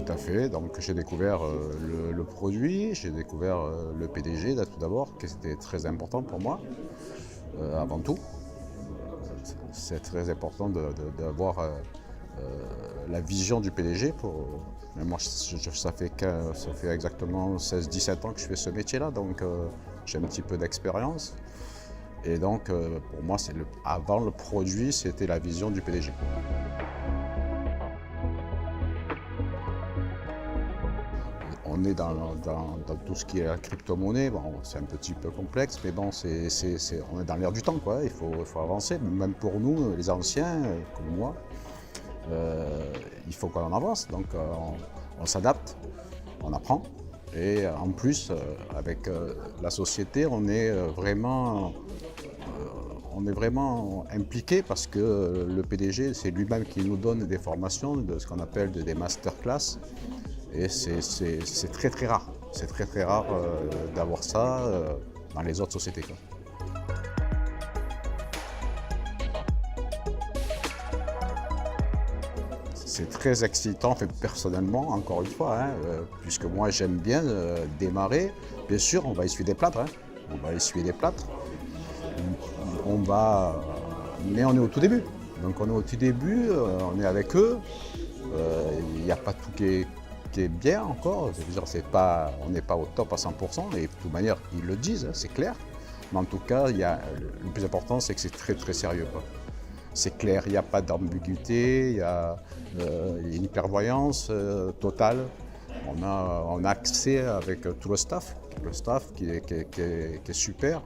tout à fait. Donc j'ai découvert le produit, j'ai découvert le PDG là, tout d'abord, qui était très important pour moi, avant tout. C'est très important d'avoir la vision du PDG. Mais moi, ça fait exactement 16-17 ans que je fais ce métier-là, donc j'ai un petit peu d'expérience. Et donc, pour moi, avant le produit, c'était la vision du PDG. On est dans tout ce qui est la crypto-monnaie. Bon, c'est un petit peu complexe, mais bon, on est dans l'air du temps, quoi. Il faut avancer. Même pour nous, les anciens, comme moi, il faut qu'on avance. Donc, on s'adapte, on apprend. Et en plus, avec la société, on est vraiment impliqué parce que le PDG, c'est lui-même qui nous donne des formations, de ce qu'on appelle des masterclass. Et c'est très très rare. C'est très très rare d'avoir ça dans les autres sociétés, quoi. C'est très excitant, fait, personnellement, encore une fois, hein, puisque moi j'aime bien démarrer. Bien sûr, on va essuyer des plâtres, hein. On va essuyer des plâtres. Mais on est au tout début. Donc on est au tout début, on est avec eux. Il n'y a pas tout qui est bien encore. Je veux dire, on n'est pas au top à 100%. Et de toute manière, ils le disent, hein, c'est clair. Mais en tout cas, le plus important, c'est que c'est très très sérieux, quoi. C'est clair, il n'y a pas d'ambiguïté, il y a une hypervoyance totale. On a accès avec tout le staff qui est super.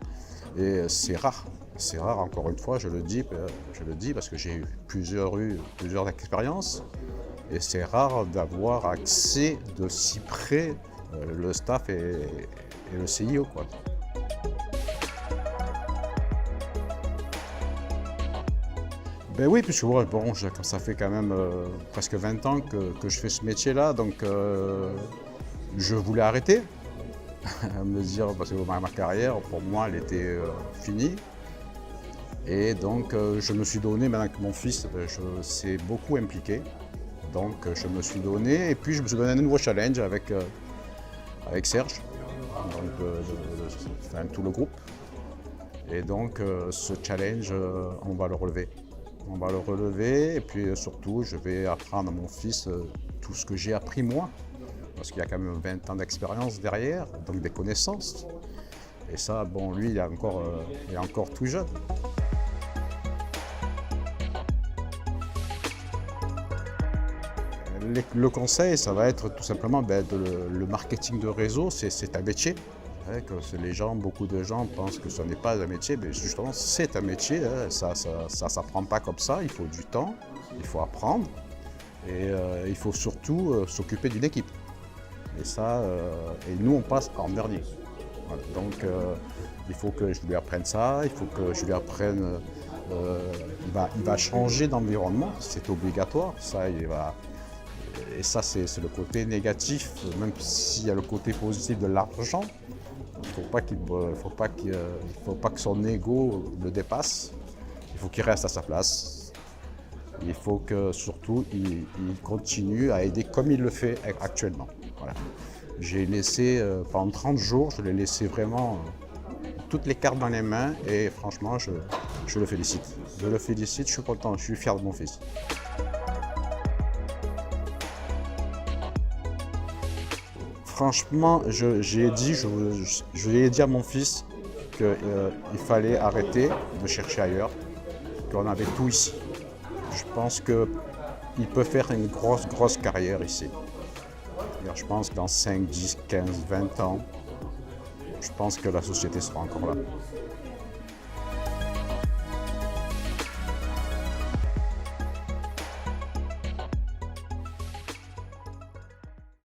Et c'est rare. C'est rare, encore une fois, je le dis parce que j'ai eu plusieurs expériences. Et c'est rare d'avoir accès de si près le staff et le CIO, quoi. Ben oui, puisque bon, ça fait quand même presque 20 ans que je fais ce métier-là, donc je voulais arrêter, me dire, parce que ma carrière, pour moi, elle était finie. Et donc je me suis donné, maintenant que mon fils s'est beaucoup impliqué, donc je me suis donné, et puis je me suis donné un nouveau challenge avec Serge, donc tout le groupe. Et donc ce challenge, on va le relever. On va le relever, et puis surtout, je vais apprendre à mon fils tout ce que j'ai appris moi, parce qu'il y a quand même 20 ans d'expérience derrière, donc des connaissances. Et ça, bon, lui, il est encore tout jeune. Le conseil, ça va être tout simplement le marketing de réseau, c'est un métier. Beaucoup de gens pensent que ce n'est pas un métier, mais justement c'est un métier, hein. Ça s'apprend pas comme ça, il faut du temps, il faut apprendre et il faut surtout s'occuper d'une équipe. Et nous on passe en dernier. Voilà. Donc il faut que je lui apprenne ça, il faut que je lui apprenne, il va changer d'environnement, c'est obligatoire, et ça c'est le côté négatif, même s'il y a le côté positif de l'argent. Il ne faut pas que son ego le dépasse. Il faut qu'il reste à sa place. Il faut que surtout il continue à aider comme il le fait actuellement. Voilà. J'ai laissé pendant 30 jours, je l'ai laissé vraiment toutes les cartes dans les mains et franchement je le félicite. Je le félicite, je suis content, je suis fier de mon fils. Franchement, je lui ai dit à mon fils qu'il fallait arrêter de chercher ailleurs, qu'on avait tout ici. Je pense qu'il peut faire une grosse carrière ici. Je pense que dans 5, 10, 15, 20 ans, je pense que la société sera encore là.